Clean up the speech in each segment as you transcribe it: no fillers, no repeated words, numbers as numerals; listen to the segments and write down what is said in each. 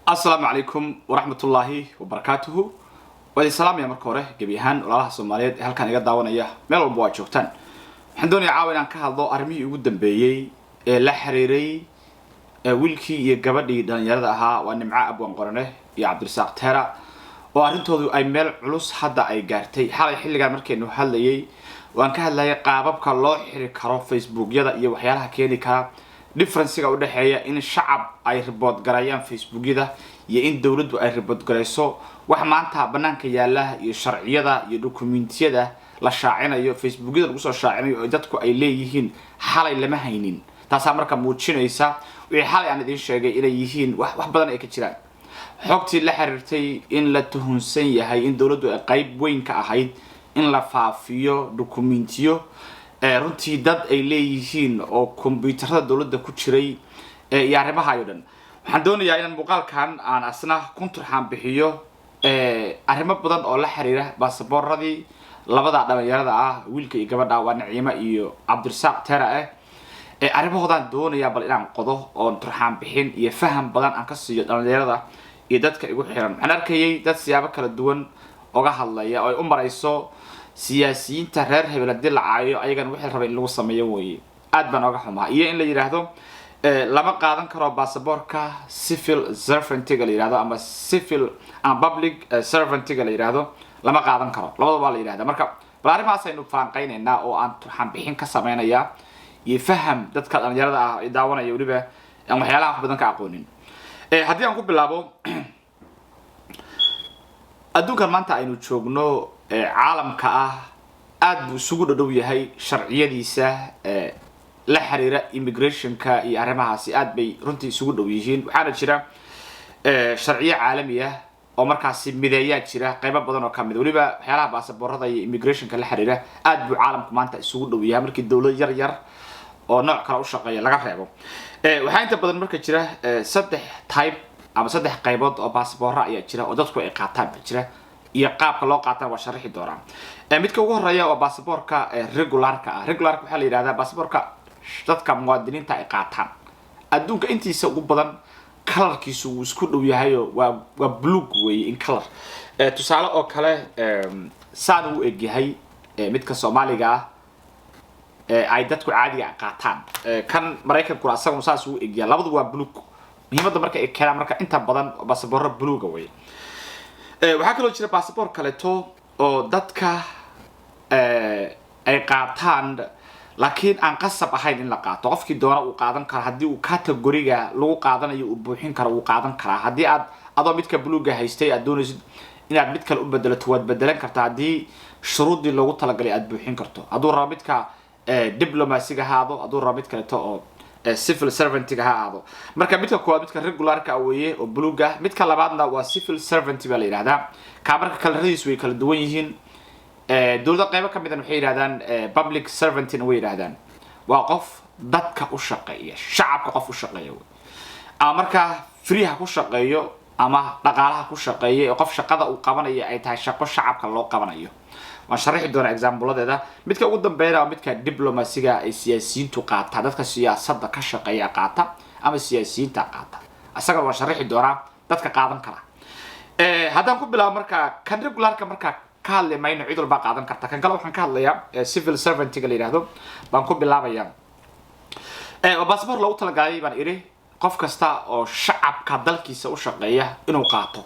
السلام عليكم ورحمة الله وبركاته. وادي السلام يا مركورة جبيهان ولا الصوماليات هل كان يقدر ونياه ميل البواج شوفتان حندوني عاون عن كهذا أرمي يقدم بيجي لحريري ويلكي يجبدي دان يردها وأن مع أبو مقرنه يا عبد الرزاق ترى وأرنتوا أي ميل علوس حدا أي جارتي حال حل جال مركي إنه حل يي وأن كهذا يقابب كالله حرك كرا فيسبوك يدا يوحيالها كيني كا difference-ga u dhaxeeya in shacab ay report garayaan Facebook-yada iyo in dawladdu ay report garayso wax maanta banaanka yaala iyo sharciyada iyo dokumentiyada la shaacinayo Facebook-yada lagu soo shaacinayo oo dadku ay leeyihiin xalay lama haynin taas marka muujinaysa wixii xalay aan idin sheegay inay yihiin wax badan ay ka jiraan xogtii la xiriirtay in la tuhunsan yahay in dawladdu ay qayb weyn ka ahayd in la faafiyo dokumentiyo runtii dad ay leeyihiin oo kombiyuutarada dawladda ku jiray iyo arrimaha ay dhan waxaan doonayaa inaan muuqaalkan aan asna konturxaan bixiyo arrimo badan oo la xiriira baasaboorradii labada dhalinyarada ah wiilka iyo gabadha waa Naciima iyo Cabdirasaaq Tera arrimahoodan doonayaa bal inaan qodo oo turxaan bixin iyo faham badan aan ka siiyo dhalinyarada iyo dadka igu xiran waxaan arkayay dad siyaabo kala duwan oga hadlaya oo ay u marayso siyaasiyiinta reer hebel hadii la caayo ayagan wixii rabay in lagu sameeyo way aad baan oga xumaa iyo in la yiraahdo lama qaadan karo baasaboorka civil servant-ga la yiraahdo ama civil and public servant-ga la yiraahdo lama qaadan karo labadaba la yiraahdo marka balaarimaas aynu faanqaynaynaa oo aan turxan bixin ka sameynaya iyo faham dadka dhalinyarada ah ay daawanaya waliba aan waxyaalaha wax badan ka aqoonin hadii aan ku bilaabo adduunkan maanta aynu joogno caalamka ah aad buu isugu dhow yahay sharciyadiisa la xiriira immigration-ka iyo arrimahaasi aad bay runtii isugu dhow yihiin waxaana jira sharciyo caalami ah oo markaasi mideeyaa jira qaybo badan oo ka mid waliba waxyaalaha baasaboorrada iyo immigration-ka la xiriira aad buu caalamku maanta isugu dhow yahay markii dawlad yar oo nooc kale u shaqeeya laga reebo waxaa inta badan marka jira saddex type ama saddex qaybood oo baasaboorro ayaa jira oo dadku ay qaataan jira iyo qaabka loo qaataan waa sharxi doonaa midka ugu horeeya waa baasaboorka regularka ah regularka waxa la yiraahdaa baasaboorka dadka muwaadiniinta ay qaataan adduunka intiisa ugu badan colorkiisu uu isku dhow yahay waa blue way in color tusaale oo kale saan uu egyahay midka Soomaaliga ah ay dadku caadiga qaataan kan Mareykanku asagu saas uu egyahay labadu waa blue muhiimada marka ay keenaan marka inta badan baasaboorro blue-ga way waxaa kaloo jira baasaboor kaleeto oo dadka ay qaataan laakiin aan qasab ahayn in la qaato qofkii doona uu qaadan karo haddii uu category-ga lagu qaadanayo uu buuxin karo uu qaadan karaa haddii aad adoo midka blue-ga haystay aad doonaysid inaad mid kale u bedelato waad bedelan kartaa haddii shuruudii loogu talagalay aad buuxin karto hadduu rabo midka diplomacy-ga ahaado hadduu rabo mid kaleeto oo civil servant-ga ahaado marka midka koowaad midka regular-ka weeye oo blue-ga midka labaadna waa civil servant baa la yiraahdaa ka marka kala way kala duwan yihiin dawladda qaybo ka mid ah waxay yiraahdaan public servant-na way yiraahdaan waa qof dadka u shaqeeya shacabka qof u shaqeeya ama marka free ha ku shaqeeyo ama dhaqaalaha ku shaqeeya qof shaqada uu qabanayo ay tahay shaqo shacabka loo qabanayo waan sharxi doonaa example-adeeda midka ugu dambeeyana waa midka diplomacy-ga ay siyaasiyiintu qaata dadka siyaasadda ka shaqeeya qaata ama siyaasiyiinta qaata asaga waan sharxi doonaa dadka qaadan kara haddaan ku bilaabo marka kan regular-ka marka ka hadli mayno cid walba qaadan karta kan kale waxaan ka hadlayaa civil servant-ga la yiraahdo baan ku bilaabayaa baasaboor loogu talagalay baan iri qof kasta oo shacabka dalkiisa u shaqeeya inuu qaato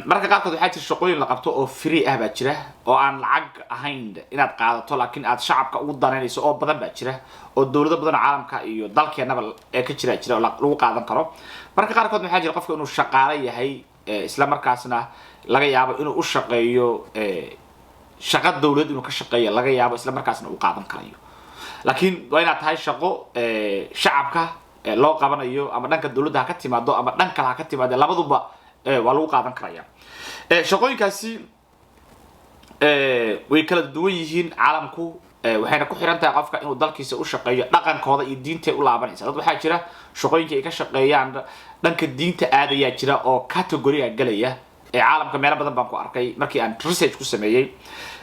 marka qaarkood waxaa jira shaqooyin la qabto oo free ah baa jira oo aan lacag ahayn inaad qaadato laakiin aad shacabka ugu danaynayso oo badan baa jira oo dawlado badan caalamka iyo dalkeenaba ka jira oo lagu qaadan karo marka qaarkood waxaa jira qofka inuu shaqaale yahay isla markaasna laga yaabo inuu u shaqeeyo shaqo dawlad inuu ka shaqeeyo laga yaabo isla markaasna uu qaadan karayo laakiin waa inaad tahay shaqo shacabka loo qabanayo ama dhanka dawladda ha ka timaado ama dhanka kale ha ka timaado labaduba waa lagu qaadan karaya shaqooyinkaasi way kala duwan yihiin caalamku waxayna ku xiran tahay qofka inuu dalkiisa u shaqeeyo dhaqankooda iyo diinta u laabanaysa dad waxaa jira shaqooyinka ay ka shaqeeyaan dhanka diinta aadaya jira oo category-ga galaya caalamka meelo badan baan ku arkay markii aan research ku sameeyay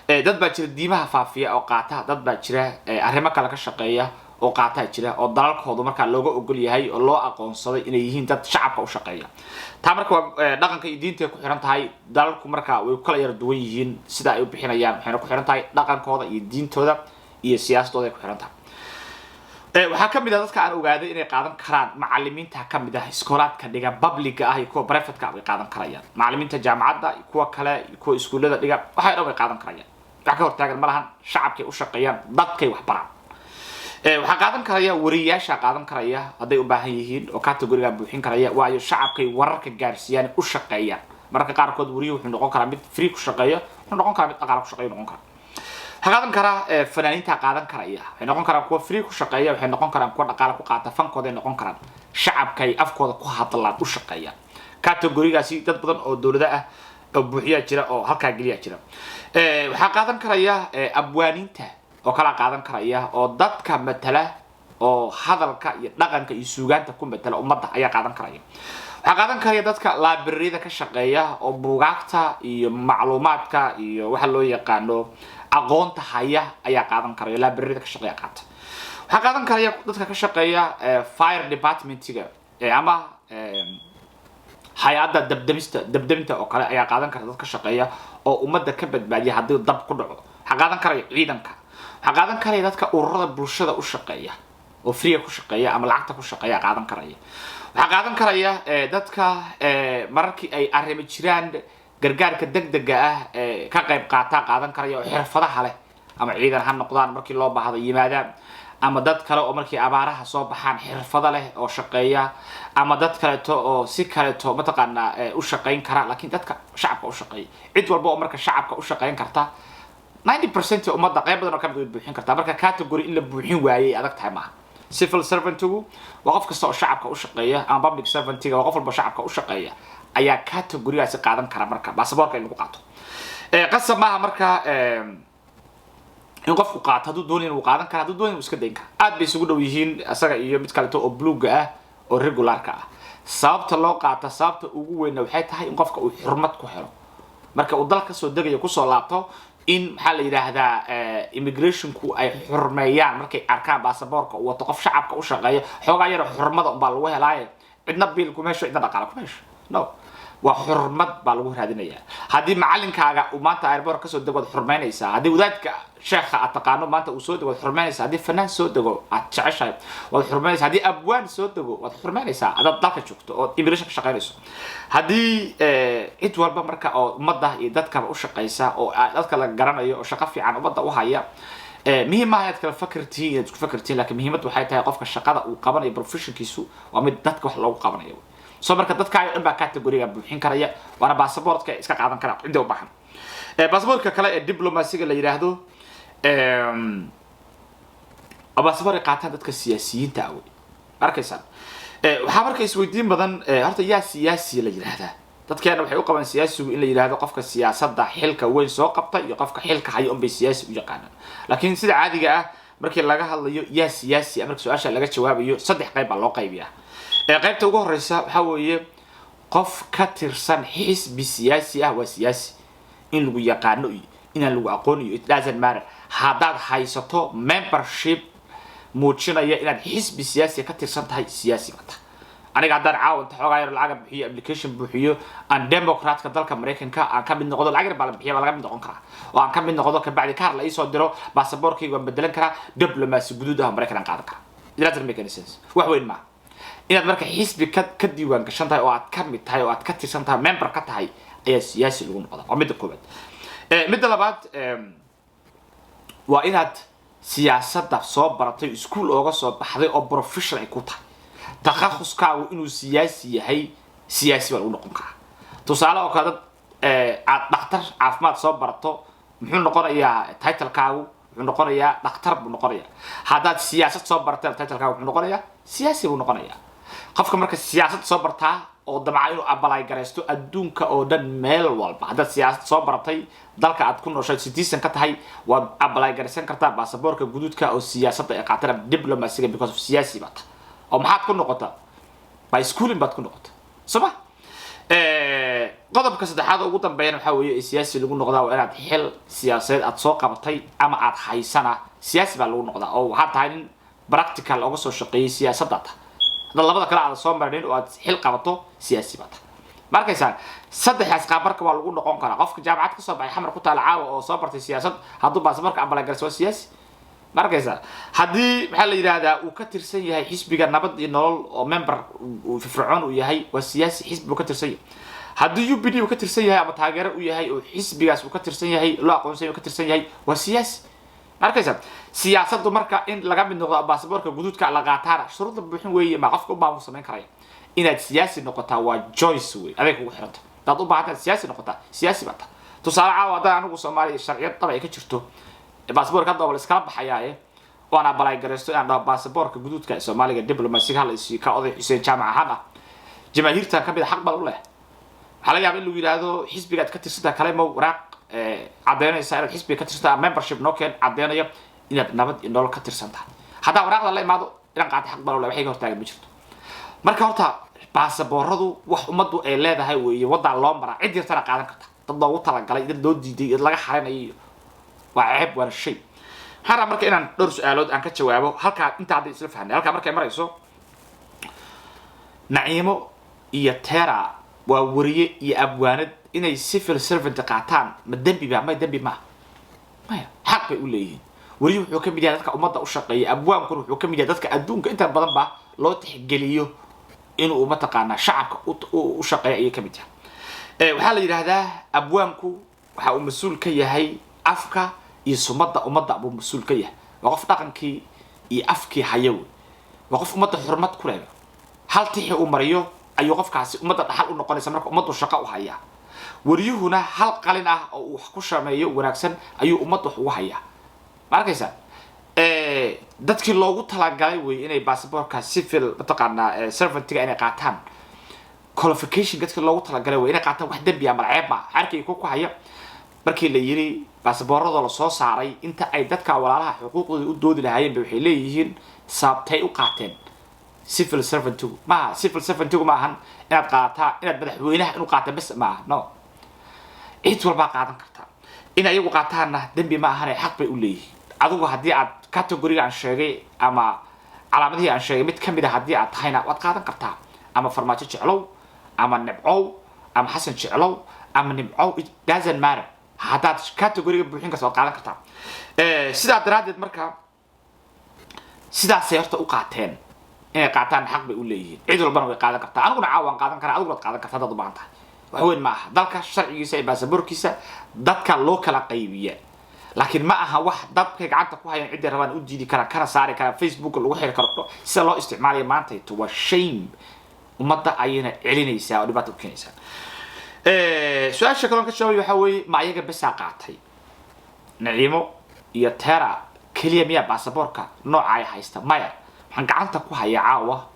dad baa jira diimaha faafiya oo qaata dad baa jira arrimo kale ka shaqeeya oo qaataa jira oo dalalkooda marka looga ogol yahay oo loo aqoonsaday inay yihiin dad shacabka u shaqeeya taa marka dhaqanka iyo diinta ku xiran tahay dalalku marka way kala yar duwan yihiin sida ay u bixinayaan waxayna ku xiran tahay dhaqankooda iyo diintooda iyo siyaasadooda ay ku xiran tahay waxaa kamid ah dadka aan ogaaday inay qaadan karaan macallimiinta kamid ah iskoolaadka dhiga public ah iyo kuwa privateka ay qaadan karayaan macallimiinta jaamacadda iyo kuwa kale iyo kuwa iskuulada dhiga waxay dhan way qaadan karayaan wax ka hortaagan ma lahan shacabkay u shaqeeyaan dadkay wax baraan waxaa qaadan karaya wariyaasha qaadan karaya hadday u baahan yihiin oo categoriga buuxin karaya waayo shacabkay wararka gaarsiiyaan u shaqeeyaan marka qaarkood wariyuhu wuxuu noqon karaa mid free ku shaqeeya wuxuu noqon karaa mid dhaqaale ku shaqeeya noqon karaa waxaa qaadan karaa fanaaniinta qaadan karaya waxay noqon karaan kuwa free ku shaqeeya waxay noqon karaan kuwa dhaqaale ku qaata fankooda ay noqon karaan shacabkay afkooda ku hadlaan u shaqeeyaan categorigaasi dad badan oo dawlada ah oo buuxiyaa jira oo halkaa geliyaa jira waxaa qaadan karaya abwaaniinta oo kala qaadan karaya oo dadka matala oo hadalka iyo dhaqanka iyo suugaanta ku matala ummadda ayaa qaadan karaya waxaa qaadan karaya dadka library-da ka shaqeeya oo buugaagta iyo macluumaadka iyo waxa loo yaqaano aqoonta haya ayaa qaadan karaya library-da ka shaqeeya qaata waxaa qaadan karaya dadka ka shaqeeya fire department-ga ama hay'adda dabdaminta oo kale ayaa qaadan kara dad ka shaqeeya oo ummadda ka badbaadiya haddii dab ku dhaco waxaa qaadan karaya ciidanka waxaa qaadan karaya dadka ururada bulshada u shaqeeya oo free ku shaqeeya ama lacagta ku shaqeeya qaadan karaya waxaa qaadan karaya dadka mararkii ay arrimo jiraan gargaarka degdega ah ka qayb qaata qaadan karaya oo xirfadaha leh ama ciidan ha noqdaan markii loo baahdo yimaadaan ama dad kale oo markii abaaraha soo baxaan xirfado leh oo shaqeeya ama dad kaleeto oo si kaleeto mataqaanaa u shaqeyn kara laakiin dadka shacabka u shaqeeya cid walba oo marka shacabka u shaqeyn karta 90% ummadda qayb badan oo ka mid buuxin karta marka category in la buuxin waayay adag tahay maaha civil servant-gu waa qof kasta oo shacabka u shaqeeya ama public servant-ga waa qof walba shacabka u shaqeeya ayaa category-gaasi qaadan kara marka baasaboorka in lagu qaato qasab maaha marka in qofku qaato hadduu doonayo inuu qaadan kara hadduu doonayo inuu iska dayn kara aad bay isugu dhow yihiin asaga iyo mid kaleeto oo bluega ah oo regularka ah sababta loo qaata sababta ugu weyna waxay tahay in qofka uu xurmad ku helo marka uu dalka soo degayo kusoo laabto in maxaa la yiraahdaa immigrationku ay xurmeeyaan markay arkaan baasaboorka uu wato qof shacabka u shaqeeya xoogaa yar xurmada unbaa lagu helaaye cidna biil ku meesho cidna dhaqaale ku meesho no waa xurmad baa lagu raadinayaa haddii macalinkaaga uu maanta airport kasoo dego waad xurmeynaysaa haddii wadaadka sheekha aad taqaano maanta uu soo dego waad xurmeynaysaa haddii fanaan soo dego aad jeceshahay waad xurmeynaysaa haddii abwaan soo dego waad xurmeynaysaa adaad dalka joogto oo immigration ka shaqeynayso haddii cid walba marka oo ummadda iyo dadkaba u shaqeysa oo dadka la garanayo oo shaqo fiican ummadda u haya muhiim maaha inaad kala fakirtiin inaad isku fakirtiin laakiin muhiimaddu waxay tahay qofka shaqada uu qabanayo professionkiisu waa mid dadka wax loogu qabanayo soo marka dadka dhan baa category-ga buuxin karaya waana baasaboortka iska qaadan kara cidda u baahan baasaboorka kale ee diplomasiga la yiraahdo baasaboorka qaataan dadka siyaasiyiinta ah wey arkaysan waxaa marka isweydiin badan horta yaa siyaasi la yiraahdaa dadkeena waxay u qabaan siyaasigu in la yiraahdo qofka siyaasadda xilka weyn soo qabta iyo qofka xilka hayo unbay siyaasi u yaqaanaan laakiin sida caadiga ah markii laga hadlayo yaa siyaasi marka su-aasha laga jawaabayo saddex qayb baa loo qaybiyaa qaybta ugu horeysa waxa weeye qof ka tirsan xisbi siyaasi ah waa siyaasi in lagu yaqaano iyo inaan lagu aqooniyo it doesn't matter haddaad haysato membership muujinaya inaad xisbi siyaasi ka tirsan tahay siyaasi mata aniga haddaan caawinta xoogaa yar lacag bixiyo application buuxiyo aan democratka dalka maraykanka aan ka mid noqdo lacag yar baa la bixiya baa laga mid noqon karaa oo aan ka mid noqdo kabacdi kaar la iisoo diro baasaboorkayga waan bedelan karaa diblomacy guduud ah maraykan aan qaadan karaa it doesn't make any sense wax weyn maaha inaad marka xisbi ka diiwaan gashan tahay oo aad ka mid tahay oo aad ka tirsan tahay member ka tahay ayaa siyaasi lagu noqdaa waa midda koobaad midda labaad waa inaad siyaasadda soo baratay iskuul ooga soo baxday oo professional ay ku tahay takhaasuskaagu inuu siyaasi yahay siyaasi baa lagu noqon karaa tusaale oo kale aad dhakhtar caafimaad soo barato muxuu noqonayaa titlekaagu wuxuu noqonayaa dhakhtar buu noqonayaa haddaad siyaasad soo bartay titlekaagu wuxuu noqonayaa siyaasi buu noqonayaa qofka marka siyaasad soo bartaa oo damca inuu apply gareysto adduunka oo dhan meel walba haddaad siyaasad soo baratay dalka aad ku nooshay citizen ka tahay waad apply gareysan kartaa baasaboorka guduudka oo siyaasadda ay qaataan diplomasiga because of siyaasi baad tahay oo maxaad ku noqotaa by schooling baad ku noqotaa soma qodobka saddexaad ugu dambeeyana waxa weeye siyaasi lagu noqdaa waa inaad xil siyaasadeed aad soo qabatay ama aad haysana siyaasi baa lagu noqdaa oo waxaad tahay nin practical uga soo shaqeeyay siyaasadda dad labada kala aad soo mareen oo aad xil qabato siyaasi bata markaysan saddexaas qabarka waa lagu noqon karaa qofka jaamacad ka soo baxay xamar ku taal caawa oo soo bartay siyaasad hadduu baasaboorka ambala galso siyaasi markaysan haddii maxaa la yiraahdaa uu ka tirsan yahay xisbiga nabad iyo nolol oo member uu firfircoon u yahay waa siyaasi xisbiga ka tirsan yahay haddii UPD uu ka tirsan yahay ama taageero u yahay oo xisbigaas uu ka tirsan yahay loo aqoonsan yahay ka tirsan yahay waa siyaasi markaysan siyaasaddu marka in laga mid noqdo baasaboorka guduudka la qaataan shuruudo buuxin weeye ma qofka u baahan sameyn karaya inaad siyaasi noqotaa waa choice way adeeg ugu xiranta dad u baahan siyaasi noqotaa siyaasi bata tusaale caawa hadda anigu Soomaaliya sharciyad daba ay ka jirto baasaboorka dawlad iska baxayaaye waana balay gareysto aan baasaboorka guduudka Soomaaliga diblomaasiga hal isii ka oday Xuseen Jaamac ahaan jamaahiirta ka mid xaq bal u leh waxa laga yaabaa in lagu yiraahdo xisbiga ka tirsan kale ma waraaq cadeynaysa inaad xisbiga ka tirsan membership no keen cadeynaya inaad nabad iyo nolol ka tirsan tahay hadda waraaqda la imaado inaan qaata xaq bal u leh waxay hortaagan ma jirto marka horta baasabooradu wax umadu ay leedahay weeye wada loo maraa cid yartana qaadan karta dad loogu talagalay dad loo diiday laga xaranayo waa ceeb waa shay hara marka inaan dhowr su'aalood aan ka jawaabo halka inta hadda isla fahnay halka markay marayso Naciimo iyo Tera waa wariye iyo abwaanad inay civil servant qaataan ma dambi ba ma dambi ma maya xaq bay u leeyihiin wariye wuxuu ka mid yahay dadka umada u shaqeeya abwaanku wuxuu ka mid yahay dadka adduunka inta badan ba loo tixgeliyo inuu uma taqaana shacabka u shaqeeyo ay ka mid yahay waxa la yiraahdaa abwaanku waxa uu mas'uul ka yahay afka iyo sumada umada buu mas'uul ka yahay waa qof dhaqankii iyo afkii hayo waa qof umada xurmad ku leh hal tixi uu mariyo ayuu qofkaasi umada dhaxal u noqonaysa marka umadu shaqo u haya wariyuhuna hal qalin ah oo uu wax ku shameeyo wanaagsan ayuu umada wax ugu haya markaysa dadkii loogu talagalay way inay baasaboorka civil mataqaana servant-iga inay qaataan qualification dadkii loogu talagalay way inay qaataan wax dambi ama ceeb ma arkay ku haya markii la yiri baasaboorada la soo saaray inta ay dadka walaalaha xuquuqdooda u doodi lahaayeen waxay leeyihiin sabtay u qaateen civil servant ma civil servant ma ahan inaad qaataa inaad madaxweynaha inuu qaato bas ma no cid walba qaadan kartaa in ayagu qaataana dambi ma ahan xaq bay u leeyihiin adigu hadii aad category aan sheegay ama calaamadii aan sheegay mid kamid ah hadii aad tahayna waad qaadan kartaa ama farmaajo jeclow ama nibcow ama xasan jeclow ama nibcow it doesn't matter hadaad category buuxin ka soo qaadan kartaa sida daraadeed marka sidaas ay horta u qaateen inay qaataan xaq bay u leeyihiin cid walbana way qaadan kartaa aniguna caawaan qaadan karaa adiguna qaadan kartaa dad u baahan tahay wax weyn ma aha dalka sharcigiisa iyo baasaboorkiisa dadka loo kala qaybiya laakiin ma aha wax dadka gacanta ku hayaan cid rabaan u diidi kara kana saari kara Facebook lagu xiri karo sida loo isticmaalayo maanta waa shame umada ayna celinaysaa oo dhibaato u keenaysaa su'aasha kale ka jawaabay waxa weeye ma ayaga bas qaatay Naciimo iyo Tera kaliya miya baasaboorka nooca ay haysta maya waxaan gacanta ku hayaa caawa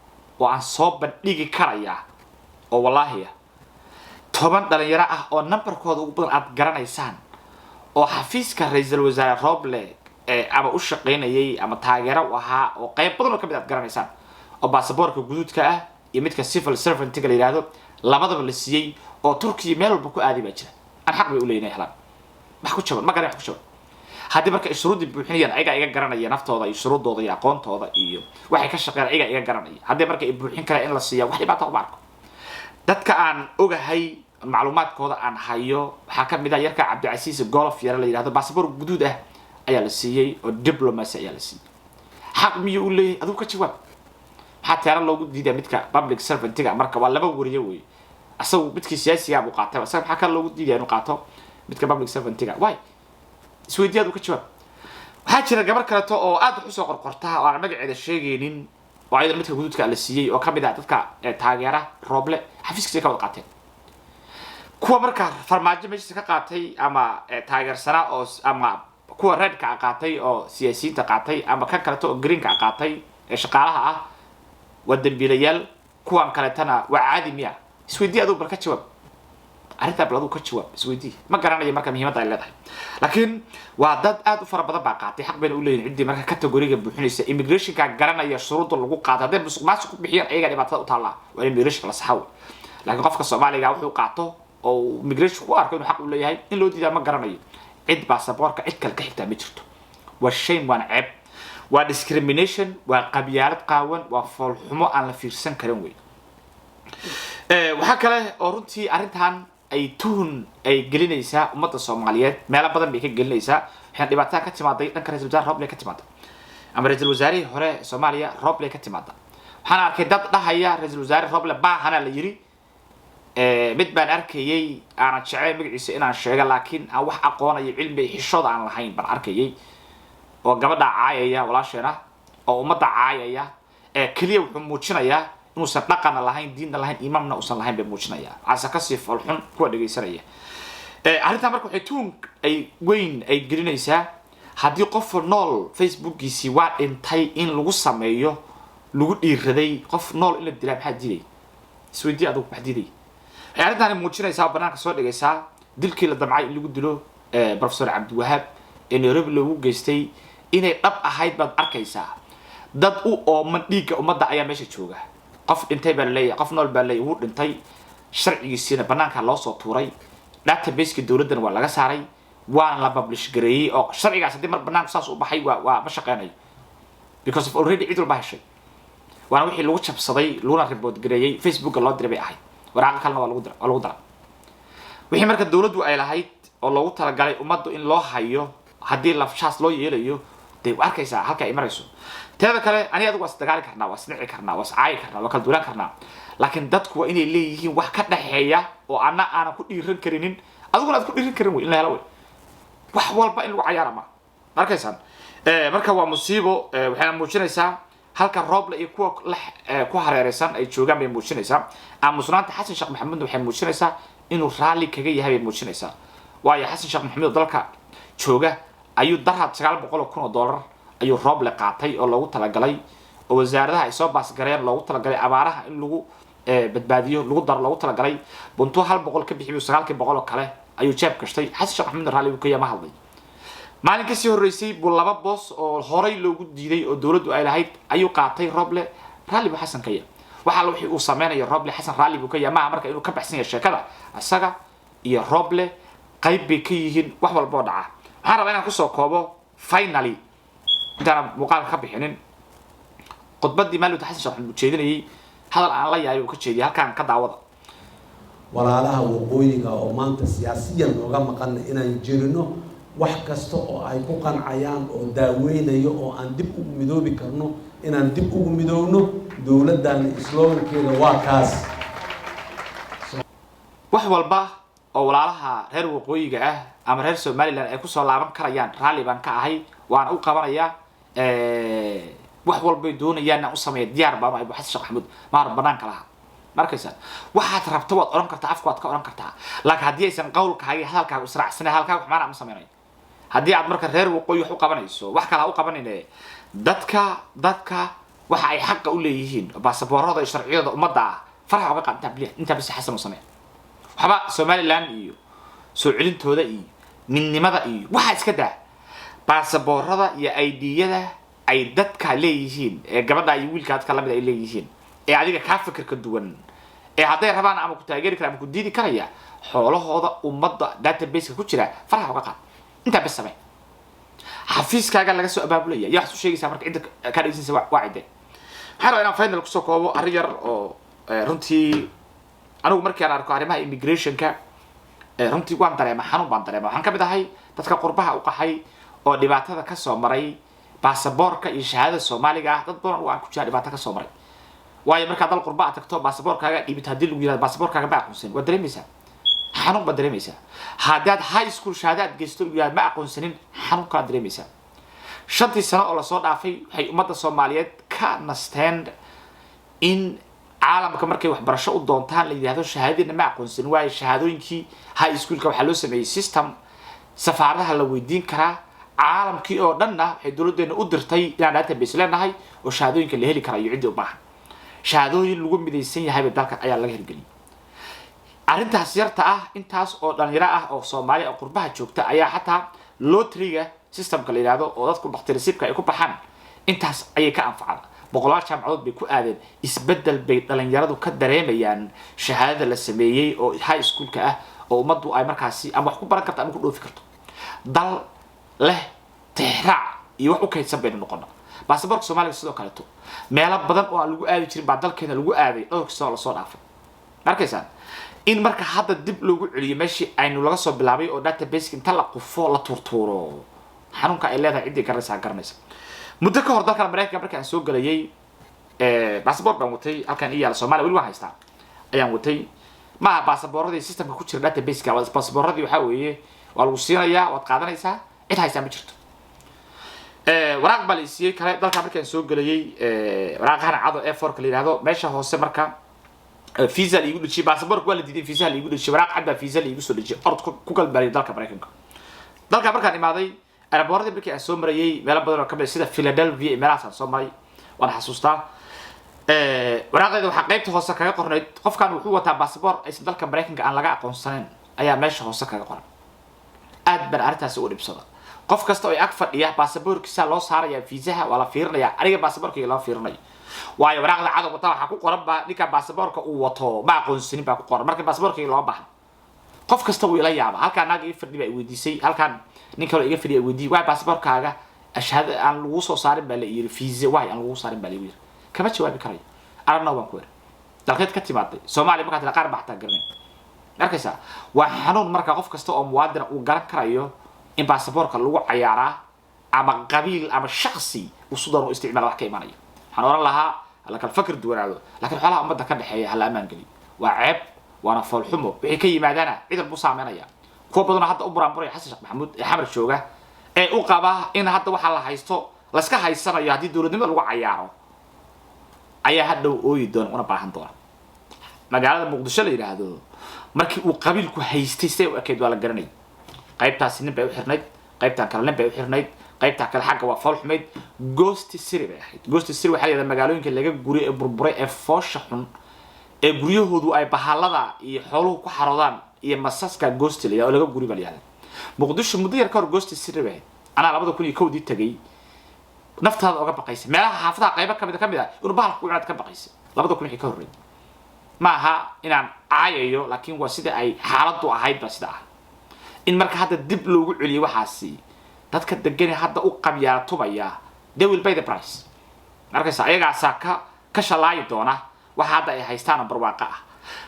oo aan soo bandhigi karayaa oo wallaahi 10 dhalinyaro ah oo numberkooda ugu badan aad garanaysaan oo xafiiska ra'iisul wasaare Roble ama u shaqeynayay ama taageero u ahaa oo qayb badan oo ka mid aad garanaysaan oo baasaboorka guduudka ah iyo midka civil servant-iga la yiraahdo labadaba la siiyay oo Turkiga meel walba ku aadi ba jira aan xaq bay u leeyahay helaan wax ku jaban ma garan wax ku jaban hadii marka shuruudii buuxinayaan ayaga iga garanaya naftooda iyo shuruudooda iyo aqoontooda iyo waxay ka shaqeeyaan ayaga iga garanaya hadii marka ay buuxin kara in la siiyo wax dhibaato u arko dadka aan ogahay macluumaadkooda aan hayo waxa ka mid ah yarka Cabdicasiis Golf yar la yiraahdo baasaboor guduud ah ayaa la siiyay oo diplomacy ayaa la siiyay xaq miyuu u leeyahay adigu ka jawaab waxa Tera loogu diiday midka public servant-iga marka waa laba wariye way asagu midkii siyaasiga uu qaatay asaga waxa kale loogu diiday inuu qaato midka public servant-iga way isweydiyaad u ka jawaab waxa jira gabar kale oo aad u soo qorqortaa oo aan magaceeda sheegaynin oo ayada midka guduudka la siiyay oo ka mid ah dadka taageera Roble xafiiskiisa ka wada qaateen kuwa marka farmaajo meesha ka qaatay ama taageersana oo ama kuwa red ka qaatay oo siyaasiyiinta qaatay ama kan kale oo green ka qaatay shaqaalaha ah wadambiilayaal kuwan kale tana waa caadi miya isweydiyaad u barka jawaab arinta baladu ka jawaab isweydii ma garanayo marka muhiimada ay leedahay laakiin waa dad aad u fara badan baa qaatay xaq bay u leeyihiin cidii marka category-ga buuxinaysa immigration ka garanaya shuruudo lagu qaato hadii musuqmaasuq ku bixiyaan ayaga dhibaatada u taala waa immigration la saxaw laakiin qofka Soomaaliga wuxuu qaato oo immigration ku arko inuu xaq u leeyahay in loo diidaa ma garanayo cid baasaboorka cid kale ka xigta ma jirto waa shame waan ceeb waa discrimination waa qabyaalad qaawan waa foolxumo aan la fiirsan karin wey waxa kale oo runtii arrintan ay tuhun ay gelinaysaa ummadda Soomaaliyeed meelo badan bay ka gelinaysaa waxaan dhibaatada ka timaaday dhanka ra'iisul wasaare Roble ka timaada ama ra'iisul wasaarihii hore Soomaaliya Roble ka timaada waxaan arkay dad dhahaya ra'iisul wasaare Roble baahana la yiri mid baan arkayay aan jecel magaciisa inaan sheego laakiin aan wax aqoon iyo cilmi xishooda aan lahayn baan arkayay oo gabadha caayaya walaasheena oo ummadda caayaya kaliya wuxuu muujinayaa inuusan dhaqan lahayn diinna lahayn imaamna uusan lahayn bay muujinayaa asa ka sii falxun kuwa dhageysanaya arrintan marka waxay tuun ay weyn ay gelinaysaa haddii qof nool facebookiisii waa dhintay in lagu sameeyo lagu dhiiraday qof nool in la dilaa maxaa diiday isweydii adigu wax diiday arrintan muujinaysaa banaanka soo dhigaysaa dilkii la damcay in lagu dilo professor Cabdiwahaab ee Nairobi loogu geystay inay dhab ahayd baad arkaysaa dad u ooman dhiigga ummadda ayaa meesha jooga qof dhintay baa leeyahay qof nool baa leeyahay wuu dhintay sharcigiisina banaanka loo soo tuuray database-ka dawladdan waa laga saaray waan la publish gareeyay oo sharcigaas hadii mar banaanka saas u baxay waa ma shaqeynay because of already cid walba heshay waana wixii lagu jabsaday luna report gareeyay Facebook loo diray bay ahayd waraaqa kalena waa lagu daray wixii marka dawladdu ay lahayd oo loogu talagalay ummaddu in loo hayo haddii lafshaas loo yeelayo day arkaysaa halka ay marayso teeda kale aniga adigu was dagaali karnaa was nici karnaa was caay karnaa waa kala duwan karnaa laakiin dadku waa inay leeyihiin wax ka dhaxeeya oo aanan ku dhiiran karinin adiguna aad ku dhiiran karin way in la helo way wax walba in lagu cayaaro ma arkaysan marka waa musiibo waxay muujinaysaa halka Roble iyo kuwa ku hareeraysan ay joogaan bay muujinaysaa aamusnaanta Xasan Sheekh Maxamed waxay muujinaysaa inuu raali kaga yahay bay muujinaysaa waayo Xasan Sheekh Maxamed dalka jooga ayuu darhad $900,000 ayuu Roble qaatay oo loogu talagalay oo wasaaradaha ay soo baas gareen loogu talagalay abaaraha in lagu badbaadiyo lagu dar loogu talagalay buntu 100 ka bixiyo 900 kale ayuu jeeb gashtay Xasan Sheekh Maxamed raali uu ka yahay hadlay maalin kasii horeysay buu laba boos oo horay loogu diiday oo dawladdu ay lahayd ayuu qaatay Roble raali buu Xasan ka yahay waxa la wixii uu sameeyay Roble Xasan raali buu ka yahay ma marka inuu ka baxsan yahay sheekada asaga iyo Roble qayb bay ka yihiin wax walba dhaca waxaan rabaa inaan ku soo koobo finally intaan muuqaal ka bixinin khudbadii maalinta Xasan Sheekh Maxamed jeedinayay hadal aan la yahay uu ka jeediyay halkaan ka daawada walaalaha waqooyiga oo maanta siyaasiyan uga maqan inaan jirino wax kasta oo ay ku qancayaan oo daaweynayo oo aan dib ugu midoobi karno inaan dib ugu midoowno dawladdan slogankeeda waa kaas wax walba oo walaalaha reer waqooyiga ah ama reer Somaliland ay ku soo laaban karayaan raali baan ka ahay waan u qabanayaa wax walba doonayaan inaan u sameeyo diyaar baan ahay Xasan Sheekh Maxamed maar banaanka laha markaysan waxaad rabto waad oran kartaa afkaad ka oran kartaa laakiin haddii aysan qowlkaaga hadalkaaga israacsanay halkaaga wax maana ma sameeynay haddii aad marka reer waqooyi wax u qabanayso wax kale ha u qabanine dadka waxa ay xaq u leeyihiin baasaboorada iyo sharciyada ummadda ah faraha uga qaadanta bliix inta bis Xasan u sameeyo waxba Somaliland iyo soo celintooda iyo midnimada iyo waxa iska daa baasaboorada iyo ID-yada ay dadka leeyihiin ee gabadha iyo wiilka dadka lamid ay leeyihiin ee adiga ka fikirka duwan ee haday rabaan ama ku taageeri karaan ama ku diidi karaya xoolahooda ummadda database ku jira faraha uga qaad inta bas samee xafiiskaaga laga soo abaabulaya yaa soo sheegaysa marka inta ka dhigaysa waacide waxaan inaan final ku soo koobo arrin yar oo runtii anigu markii aan arko arrimaha immigration-ka runtii waan dareema xanuun baan dareema waxaan ka mid ahay dadka qurbaha u qaxay oo dhibaatada ka soo maray baasaboorka iyo shahaadada Soomaaliga ah dad badan oo aan ku jira dhibaato ka soo maray waayo marka dal qurba tagto baasaboorkaaga dhibid hadii lagu yiraahdo baasaboorkaaga ma aqoonsan waa dareemaysaa xanuun ba dareemaysaa haddaad high school shahaadaad geysto lagu yiraahdo ma aqoonsanin xanuun ka dareemaysaa 5 sano oo la soo dhaafay waxay ummadda Soomaaliyeed ka nasteen in caalamka markay wax barasho u doontaan la yiraahdo shahaadada ma aqoonsan waayo shahaadooyinkii high schoolka waxa loo sameeyay system safaaradaha la weydiin karaa caalamkii oo dhanna waxay dawladdeena u dirtay inaan database leenahay oo shahaadooyinka la heli karayo cidii u baahan shahaadooyin lagu midaysan yahay dalka ayaa laga hirgeliyay arrintaas yarta ah intaas oo dhalinyaro ah oo Soomaali oo qurbaha joogta ayaa xataa lottery-ga systemka la yiraahdo oo dadku dhakhtarsiibka ay ku baxaan intaas ayay ka anfacada boqolaal jaamacadood bay ku aadeen isbedel bay dhalinyaradu ka dareemayaan shahaadada la sameeyay oo high schoolka ah oo ummaddu ay markaasi ama wax ku baran karto ama ku dhoofi karto dal leh tixraac iyo wax u kaydsan baynu noqonaa baasaboorka Soomaaliga sidoo kale to meelo badan oo aan lagu aadi jirin baa dalkeena lagu aaday dhowr sano la soo dhaafay markaysan in marka hadda dib loogu celiyo meeshii aynu laga soo bilaabay oo database inta la qufo la turtuuro xanuunka ay leedahay cidii garanaysa muddo ka hor dalka Mareykanka markaan soo galayay baasaboor baan watay halkan iyaal Soomaaliya wali waan haystaa ayaan watay ma baasaboorradii systemka ku jira database-ka baasaboorradii waxa weeye waa lagu siinayaa waad qaadanaysaa cid haysta ma jirto waraaq baa la siiyay kale dalka markaan soo galayay waraaqahan cado A4 ka yiraahdo meesha hoose marka visa liigu dhijay baasaboorka waa la diiday visa liigu dhijay waraaq cad baa visa liigu soo dhijay ord ku galbaalay dalka Mareykanka dalka markaan imaaday airportka markii aan soo marayay meel badan oo ka mid sida Philadelphia meelahaas soo maray waan xasuustaa waraaqeeda waxa qaybta hoose kaga qornayd qofkan wuxuu wataa baasaboor ay dalka Mareykanka aan laga aqoonsaneyn ayaa meesha hoose kaga qoran aad baan arrintaas u dhibsada qof kasta oo ay ag fadhiya baasaboorkiisa loo saaraya fiisaha wala fiirinaya aniga baasaboorkayga loo fiirinayo waayo waraaqda cad wata waxa ku qoran baa ninka baasaboorka uu wato ma aqoonsanin baa ku qoran marka baasaboorkayga loo baahan qof kasta uu ila yaaba halkaan naag ii fadhi baa weydiisay halkaan nin kale iga fadhiya weydiiyay waa baasaboorkaaga ashhad aan lagu soo saarin baa la yiri fiisa waay aan lagu saarin baa la yiri kama jawaabi karayo aragna waan ku yiri dalkeed ka timaaday Soomaaliya marka qaar baa xataa garanay markaysa waa xanuun marka qof kasta oo muwaadin uu garan karayo in baasaboorka lagu cayaaraa ama qabiil ama shakhsi uu soo isticmaal wax ka imanaya waxaan oran lahaa la kala fakir duwanaado laakiin xoolaha ummadda ka dhaxeeya hal amaan gali waa ceeb waana fool xumo wixii ka yimaadana cid walba saameynaya kuwa badan hadda u buraanburay Xasan Sheekh Maxamuud ee xamar jooga ee u qaba in hadda waxa la haysto la iska haysanayo hadii dawladnimada lagu cayaaro ayaa hadda ooyi doon una baahan doona magaalada Muqdisho la yiraahdo markii uu qabiilku haystay say u ekeyd waa la garanay qaybtaas nin bay u xirnayd qaybtan kale nin bay u xirnayd qaybta kale xagga waa fool xumayd ghost city bay ahayd ghost city waxa leedahay magaalooyinka laga guri ee burburay ee foosha xun ee guryahoodu ay bahalada iyo xooluhu ku xaroodaan iyo masaska ghost oo laga guri baliyada Muqdisho muddo yar ka hor ghost city bay ana 2001 tagay naftaada uga baqaysay meelaha xaafadaha qaybo kamid ah inuu bahalku u cad ka baqaysay 2001 ka horreeyay ma aha inaan aayayo laakiin waa sida ay xaaladdu ahayd ba sida ah in marka hadda dib loogu celiyo waxaasi dadka degan hadda u qabyaalatubaya they will pay the price markaas ayaga ka shalaayi doona waxa hadda ay haystaan barwaaqa ah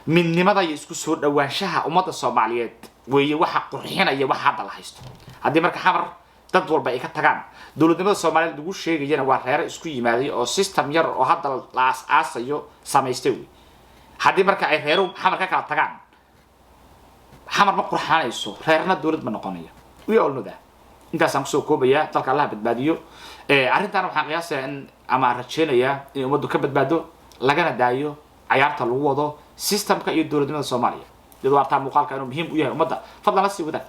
midnimada iyo isku soo dhawaanshaha ummadda Soomaaliyeed weeye waxa qurxinaya waxa hadda la haysto haddii marka xamar dad walba ay ka tagaan dawladnimada Soomaaliyeed ugu sheegayana waa reer isku yimaaday oo system yar oo hadda la aasayo samaystay haddii marka ay reeru xamar ka kala tagaan xamar ma qurxanayso reerna dawlad ma noqonayo we all know that intaas aan kusoo koobaya dalka Allah badbaadiyo arrintan waxaan qiyaasayaa in ama rajeenaya in ummaddu ka badbaado lagana daayo cayaarta lagu wado systemka iyo dawladnimada Soomaaliya dad waarta muuqaalka inuu muhiim u yahay ummadda fadlan la sii wada